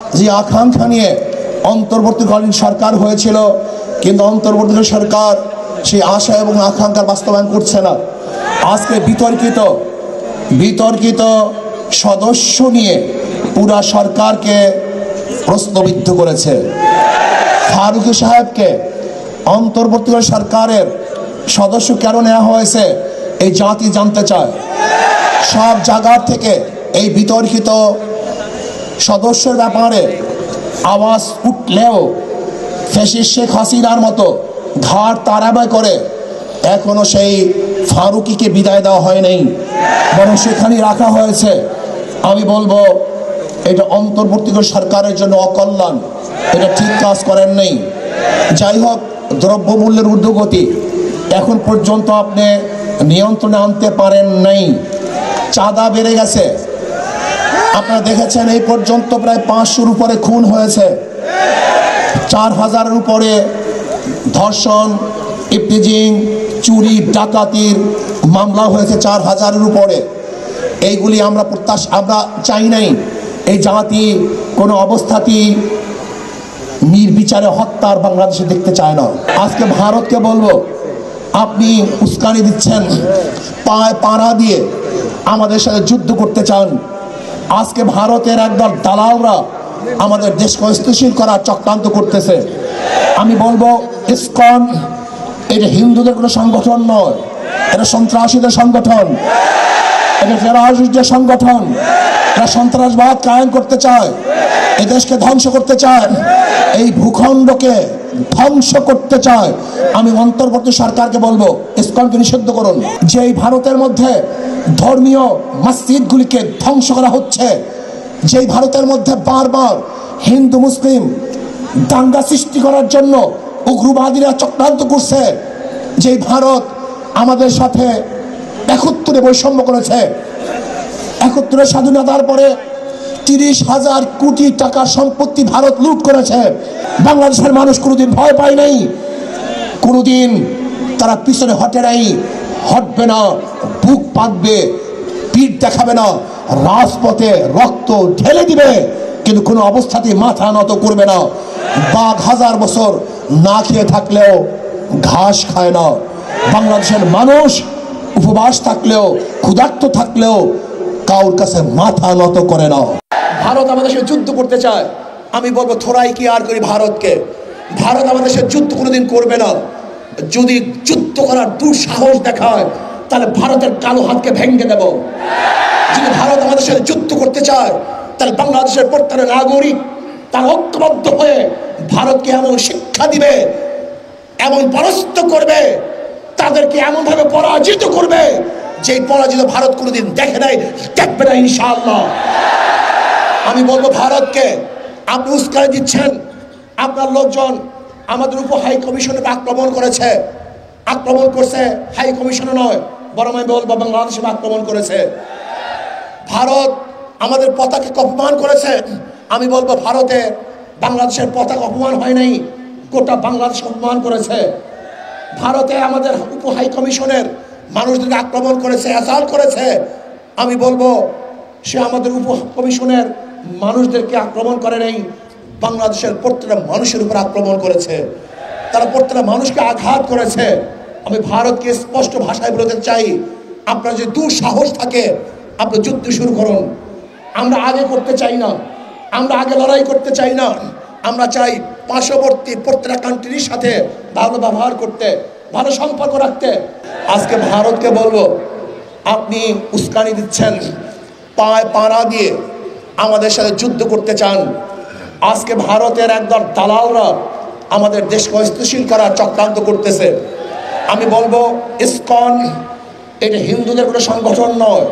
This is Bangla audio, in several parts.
যে আকাঙ্ক্ষা নিয়ে অন্তর্বর্তীকালীন সরকার হয়েছিল, কিন্তু অন্তর্বর্তীকালীন সরকার সেই আশা এবং আকাঙ্ক্ষার বাস্তবায়ন করছে না। আজকে বিতর্কিত সদস্য নিয়ে পুরা সরকারকে প্রশ্নবিদ্ধ করেছে। ফারুকী সাহেবকে অন্তর্বর্তীকালীন সরকারের সদস্য কেন নেওয়া হয়েছে এই জাতি জানতে চায়। সব জায়গা থেকে এই বিতর্কিত সদস্যের ব্যাপারে আওয়াজ উঠলেও ফ্যাসিস্ট শেখ হাসিনার মতো ঘাড় তাড়াবাই করে এখনো সেই ফারুকীকে বিদায় দেওয়া হয় নাই, বরং সেখানেই রাখা হয়েছে। আমি বলবো এটা অন্তর্বর্তীকালীন সরকারের জন্য অকল্যাণ, এটা ঠিক কাজ করেন নাই। যাই হোক, দ্রব্যমূল্যের ঊর্ধ্বগতি এখন পর্যন্ত আপনি নিয়ন্ত্রণে আনতে পারেন নাই। চাঁদা বেড়ে গেছে, আপনারা দেখেছেন এই পর্যন্ত প্রায় 500-র উপরে খুন হয়েছে, 4000-এর উপরে ধর্ষণ, ইফটিজিং, চুরি, ডাকাতির মামলা হয়েছে 4000-এর উপরে। এইগুলি আমরা চাই নাই। এই জাতি কোনো অবস্থাতেই নির্বিচারে হত্যার বাংলাদেশে দেখতে চায় না। আজকে ভারতকে বলবো, আপনি উস্কানি দিচ্ছেন, পায়ে পাড়া দিয়ে আমাদের সাথে যুদ্ধ করতে চান। আজকে ভারতের একদল দালালরা আমাদের দেশকে অস্থিতিশীল করার চক্রান্ত করতেছে। আমি বলবো, ইসকন এটা হিন্দুদের কোনো সংগঠন নয়, এটা সন্ত্রাসীদের সংগঠন, এটা টেররিস্টদের সংগঠন। এরা সন্ত্রাসবাদ কায়েম করতে চায়, এই দেশকে ধ্বংস করতে চায়, এই ভূখণ্ডকে ধ্বংস করতে চায়। আমি অন্তর্বর্তী সরকারকে বলবো, ইসকনকে নিষিদ্ধ করুন। যেই ভারতের মধ্যে ধর্মীয় মসজিদগুলিকে ধ্বংস করা হচ্ছে, যেই ভারতের মধ্যে বারবার হিন্দু মুসলিম দাঙ্গা সৃষ্টি করার জন্য উগ্রবাদীরা চক্রান্ত করছে, যেই ভারত আমাদের সাথে 71-এ বৈষম্য করেছে, 71-এর স্বাধীনতার পরে 30,000 কোটি টাকার সম্পত্তি ভারত লুট করেছে। বাংলাদেশের মানুষ কোনোদিন ভয় পায় নাই, কোনোদিন তারা পিছনে হটে নাই, হটবে না, বুক পাতবে, পিঠ দেখাবে না, রাজপথে রক্ত ঢেলে দিবে, কিন্তু কোনো অবস্থাতেই মাথা নত করবে না। বাঘ 1000 বছর না খেয়ে থাকলেও ঘাস খায় না। বাংলাদেশের মানুষ উপবাস থাকলেও, ক্ষুধার্ত থাকলেও কাউর কাছে মাথা নত করে না। ভারত আমাদের সাথে যুদ্ধ করতে চায়, আমি বলবো থোড়াই কি আর করি ভারতকে। ভারত আমাদের সাথে যুদ্ধ কোনোদিন করবে না। যদি যুদ্ধ করার দুঃসাহস দেখায়, তাহলে ভারতের কালো হাতকে ভেঙে দেব। যদি ভারত আমাদের সাথে যুদ্ধ করতে চায়, তাহলে বাংলাদেশের প্রত্যেকটা নাগরিক তার ঐক্যবদ্ধ হয়ে ভারতকে এমন শিক্ষা দিবে, এমন পরাস্ত করবে, তাদেরকে এমনভাবে পরাজিত করবে যে পরাজিত ভারত কোনোদিন দেখে নাই, দেখবে না ইনশাআল্লাহ। আমি বলবো ভারতকে, আপনি উস্কানি দিচ্ছেন। আপনার লোকজন আমাদের উপর হাই কমিশনে আক্রমণ করছে, হাই কমিশনে নয়, বরং আমি বলবো বাংলাদেশে আক্রমণ করেছে। ভারত আমাদের পতাকাকে অপমান করেছে। আমি বলবো ভারতে বাংলাদেশের পতাকা অপমান হয় নাই, গোটা বাংলাদেশ অপমান করেছে। ভারতে আমাদের উপ হাই কমিশনের মানুষদেরকে আক্রমণ করেছে, অ্যাসাল্ট করেছে। আমি বলবো সে আমাদের উপ কমিশনের মানুষদেরকে আক্রমণ করে নাই, বাংলাদেশের প্রত্যেকটা মানুষের উপর আক্রমণ করেছে। তারা প্রত্যেকটা মানুষকে আঘাত করেছে। আমি ভারতকে স্পষ্ট ভাষায় বলতে চাই, আপনার যে দুঃসাহস থাকে, আপনি যুদ্ধ শুরু করুন। আমরা আগে করতে চাই না, আমরা আগে লড়াই করতে চাই না। আমরা চাই পার্শ্ববর্তী প্রত্যেকটা কান্ট্রির সাথে ভালো ব্যবহার করতে, ভালো সম্পর্ক রাখতে। আজকে ভারতকে বলবো, আপনি উস্কানি দিচ্ছেন, পায়ে পাড়া দিয়ে আমাদের সাথে যুদ্ধ করতে চান। আজকে ভারতের একদল দালালরা আমাদের দেশকে অস্থিতিশীল করার চক্রান্ত করতেছে। আমি বলবো, ইসকন এটা হিন্দুদের কোনো সংগঠন নয়,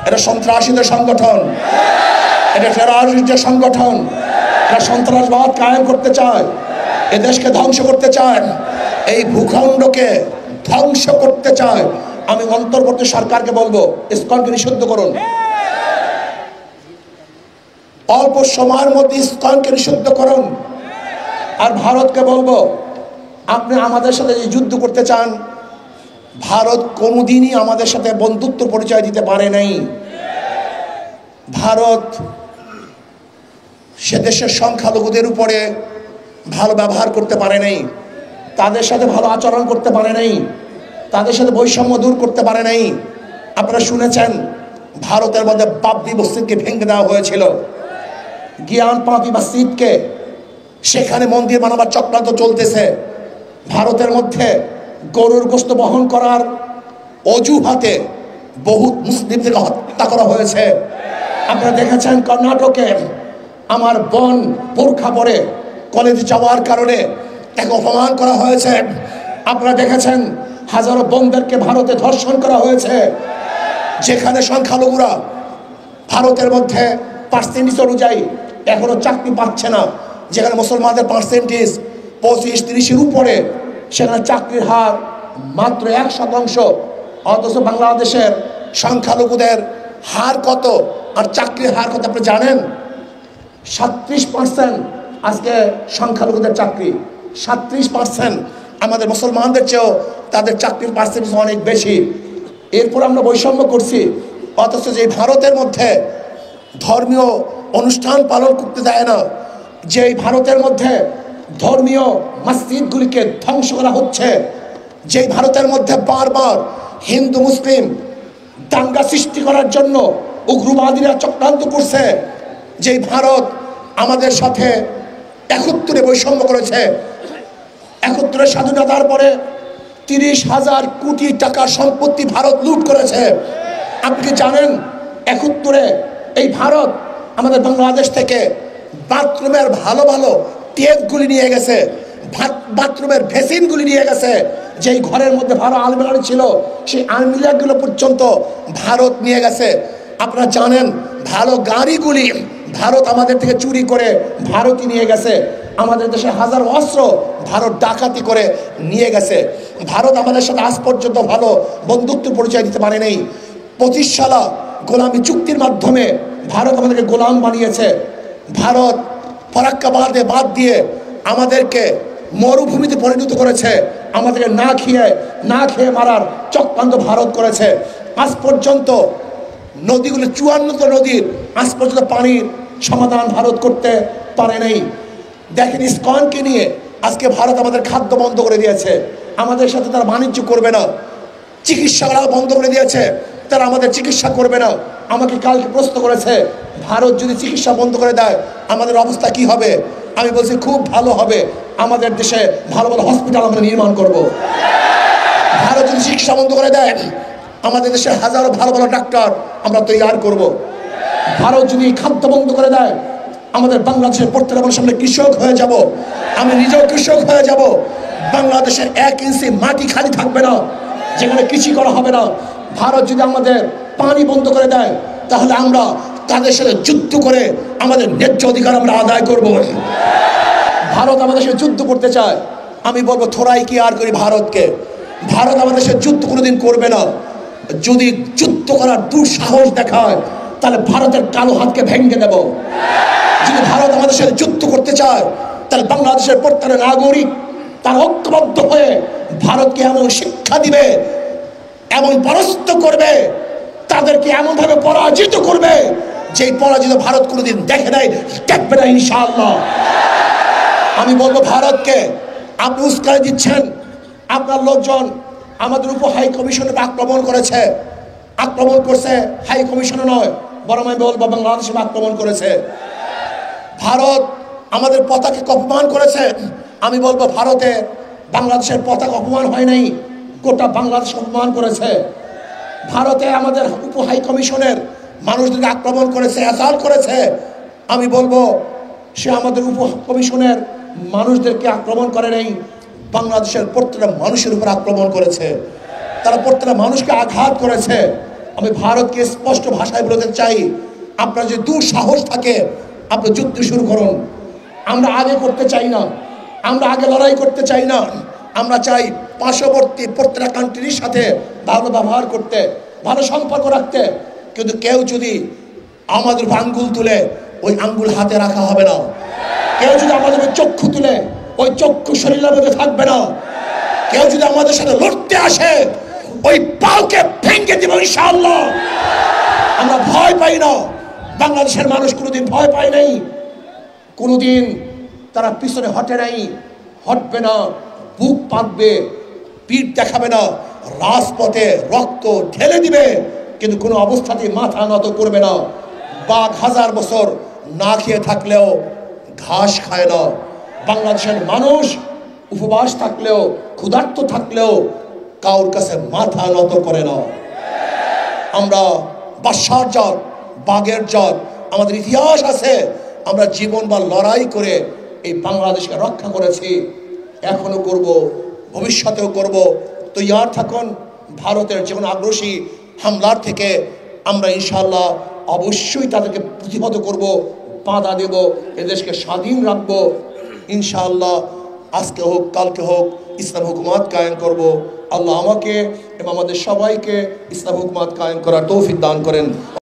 এটা সন্ত্রাসীদের সংগঠন, এটা টেররিস্টদের সংগঠন। এরা সন্ত্রাসবাদ কায়েম করতে চায়, এ দেশকে ধ্বংস করতে চায়, এই ভূখণ্ডকে ধ্বংস করতে চায়। আমি অন্তর্বর্তী সরকারকে বলবো, ইসকনকে নিষিদ্ধ করুন। অল্প সময়ের মধ্যে ইসকনকে নিষিদ্ধ করুন। আর ভারতকে বলবো, আপনি আমাদের সাথে যে যুদ্ধ করতে চান, ভারত কোনোদিনই আমাদের সাথে বন্ধুত্ব পরিচয় দিতে পারে নাই। ভারত সে দেশের সংখ্যালঘুদের উপরে ভালো ব্যবহার করতে পারে নাই, তাদের সাথে ভালো আচরণ করতে পারে নাই, তাদের সাথে বৈষম্য দূর করতে পারে নাই। আপনারা শুনেছেন ভারতের মধ্যে বাবরি মসজিদকে ভেঙে দেওয়া হয়েছিল, জ্ঞান পাপি মসজিদকে, সেখানে মন্দির বানাবার চক্রান্ত চলতেছে। ভারতের মধ্যে গরুর গোশত বহন করার অজুহাতে বহু মুসলিমদের হত্যা করা হয়েছে। আপনারা দেখেছেন কর্ণাটকে আমার বোন বোরখা পরে কলেজে যাওয়ার কারণে তাকে অপমান করা হয়েছে। আপনারা দেখেছেন হাজারো বোনদেরকে ভারতে ধর্ষণ করা হয়েছে। যেখানে সংখ্যালঘুরা ভারতের মধ্যে পার্সেন্টেজ অনুযায়ী এখনো চাকরি পাচ্ছে না, যেখানে মুসলমানদের পার্সেন্টেজ 25-30-এর উপরে, সেখানে চাকরির হার মাত্র 1%। অথচ বাংলাদেশের সংখ্যালঘুদের হার কত আর চাকরির হার কত আপনি জানেন? 37% আজকে সংখ্যালঘুদের চাকরি, 37%। আমাদের মুসলমানদের চেয়েও তাদের চাকরির পার্সেন্টেজ অনেক বেশি। এরপর আমরা বৈষম্য করছি, অথচ যে ভারতের মধ্যে ধর্মীয় অনুষ্ঠান পালন করতে দেয় না, যেই ভারতের মধ্যে ধর্মীয় মসজিদগুলিকে ধ্বংস করা হচ্ছে, যেই ভারতের মধ্যে বারবার হিন্দু মুসলিম দাঙ্গা সৃষ্টি করার জন্য উগ্রবাদীরা চক্রান্ত করছে, যেই ভারত আমাদের সাথে 71-এ বৈষম্য করেছে, 71-এর স্বাধীনতার পরে 30,000 কোটি টাকার সম্পত্তি ভারত লুট করেছে। আপনি কি জানেন 71-এ এই ভারত আমাদের বাংলাদেশ থেকে বাথরুমের ভালো ভালো টেপগুলি নিয়ে গেছে, বাথরুমের ভেসিনগুলি নিয়ে গেছে, যেই ঘরের মধ্যে ভালো আলমিরা ছিল সেই আলমিরাগুলো পর্যন্ত ভারত নিয়ে গেছে। আপনারা জানেন ভালো গাড়িগুলি ভারত আমাদের থেকে চুরি করে ভারতই নিয়ে গেছে। আমাদের দেশে হাজার অস্ত্র ভারত ডাকাতি করে নিয়ে গেছে। ভারত আমাদের সাথে আজ পর্যন্ত ভালো বন্ধুত্ব পরিচয় দিতে পারে নাই। 25 সালা গোলামি চুক্তির মাধ্যমে ভারত আমাদেরকে গোলাম বানিয়েছে। ভারত ফরাক্কাবাদে বাদ দিয়ে আমাদেরকে মরুভূমিতে পরিণত করেছে, আমাদেরকে না খেয়ে মারার চক্রান্ত ভারত করেছে। আজ পর্যন্ত নদীগুলো 54টা নদীর আজ পর্যন্ত পানির সমাধান ভারত করতে পারে নাই। দেখেন ইসকনকে নিয়ে আজকে ভারত আমাদের খাদ্য বন্ধ করে দিয়েছে, আমাদের সাথে তারা বাণিজ্য করবে না। চিকিৎসারা বন্ধ করে দিয়েছে, তারা আমাদের চিকিৎসা করবে না। আমাকে কালকে প্রশ্ন করেছে ভারত যদি চিকিৎসা বন্ধ করে দেয় আমাদের অবস্থা কি হবে? আমি বলছি খুব ভালো হবে, আমাদের দেশে ভালো ভালো হসপিটাল আমরা নির্মাণ করব। ভারত যদি চিকিৎসা বন্ধ করে দেয় আমাদের দেশে হাজারো ভালো ভালো ডাক্তার আমরা তৈরি করব। ভারত যদি খাদ্য বন্ধ করে দেয় আমাদের বাংলাদেশের প্রত্যেকটা মানুষ আমরা কৃষক হয়ে যাব, আমি নিজেও কৃষক হয়ে যাব। বাংলাদেশের 1 ইঞ্চি মাটি খালি থাকবে না যেখানে কৃষি করা হবে না। ভারত যদি আমাদের পানি বন্ধ করে দেয় তাহলে আমরা তাদের সাথে যুদ্ধ করে আমাদের ন্যায্য অধিকার আমরা আদায় করব। ভারত আমাদের সাথে যুদ্ধ করতে চায়, আমি বলবো থোড়াই কি আর করি ভারতকে। ভারত আমাদের সাথে যুদ্ধ কোনোদিন করবে না। যদি যুদ্ধ করার দুঃসাহস দেখায় তাহলে ভারতের কালো হাতকে ভেঙে দেব। যদি ভারত আমাদের সাথে যুদ্ধ করতে চায় তাহলে বাংলাদেশের প্রত্যেকটা নাগরিক তার ঐক্যবদ্ধ হয়ে ভারতকে এমন শিক্ষা দিবে, এমন পরাস্ত করবে, তাদেরকে এমনভাবে পরাজিত করবে যেই পরাজিত ভারত কোনোদিন দেখে নাই, দেখবে না ইনশাআল্লাহ। আমি বলবো ভারতকে আপনি উস্কানি দিচ্ছেন, আপনার লোকজন আমাদের উপর হাই কমিশনে আক্রমণ করেছে, আক্রমণ করছে হাই কমিশনে নয়, বরং আমি বলবো বাংলাদেশে আক্রমণ করেছে। ভারত আমাদের পতাকাকে অপমান করেছে, আমি বলবো ভারতে বাংলাদেশের পতাকা অপমান হয় নাই, গোটা বাংলাদেশ অপমান করেছে। ভারতে আমাদের উপ হাই কমিশনের মানুষদেরকে আক্রমণ করেছে, অ্যাসাল্ট করেছে, আমি বলবো সে আমাদের উপ কমিশনের মানুষদেরকে আক্রমণ করে নাই, বাংলাদেশের প্রত্যেকটা মানুষের উপর আক্রমণ করেছে, তারা প্রত্যেকটা মানুষকে আঘাত করেছে। আমি ভারতকে স্পষ্ট ভাষায় বলতে চাই, আপনার যদি দুঃসাহস থাকে আপনি যুদ্ধ শুরু করুন। আমরা আগে করতে চাই না, আমরা আগে লড়াই করতে চাই না, আমরা চাই পার্শ্ববর্তী প্রত্যেকটা কান্ট্রির সাথে ভালো ব্যবহার করতে, ভালো সম্পর্ক রাখতে। কিন্তু কেউ যদি আমাদের আঙ্গুল তুলে ওই আঙ্গুল হাতে রাখা হবে না, কেউ যদি আমাদের চক্ষু তুলে ওই চক্ষু শরীরের মধ্যে থাকবে না, কেউ যদি আমাদের সাথে লড়তে আসে ওই পাওকে ভেঙে দেব আমরা ভয় পাই না, বাংলাদেশের মানুষ কোনোদিন ভয় পায় নাই। কোনোদিন তারা পিছনে হটে নাই, হটবে না, বুক পাতবে, পিঠ দেখাবে না, রাজপথে রক্ত ঢেলে দিবে, কিন্তু কোনো অবস্থাতেই মাথা নত করবে না। বাঘ 1000 বছর না খেয়ে থাকলেও ঘাস খায় না। বাংলাদেশের মানুষ উপবাস থাকলেও, ক্ষুধার্ত থাকলেও কাউর কাছে মাথা নত করে না। আমরা বাদশার জাত, বাঘের জাত, আমাদের ইতিহাস আছে। আমরা জীবন বা লড়াই করে এই বাংলাদেশকে রক্ষা করেছি, এখনো করব, ভবিষ্যতেও করব। তৈয়ার থাকুন। ভারতের যে কোনো আগ্রাসী হামলার থেকে আমরা ইনশাআল্লাহ অবশ্যই তাদেরকে প্রতিহত করব, বাধা দেব, এদেশকে স্বাধীন রাখবো ইনশাআল্লাহ। আজকে হোক কালকে হোক ইসলাম হুকুমাত কায়েম করব। আল্লাহ আমাকে এবং আমাদের সবাইকে ইসলাম হুকুমাত কায়েম করার তৌফিক দান করেন।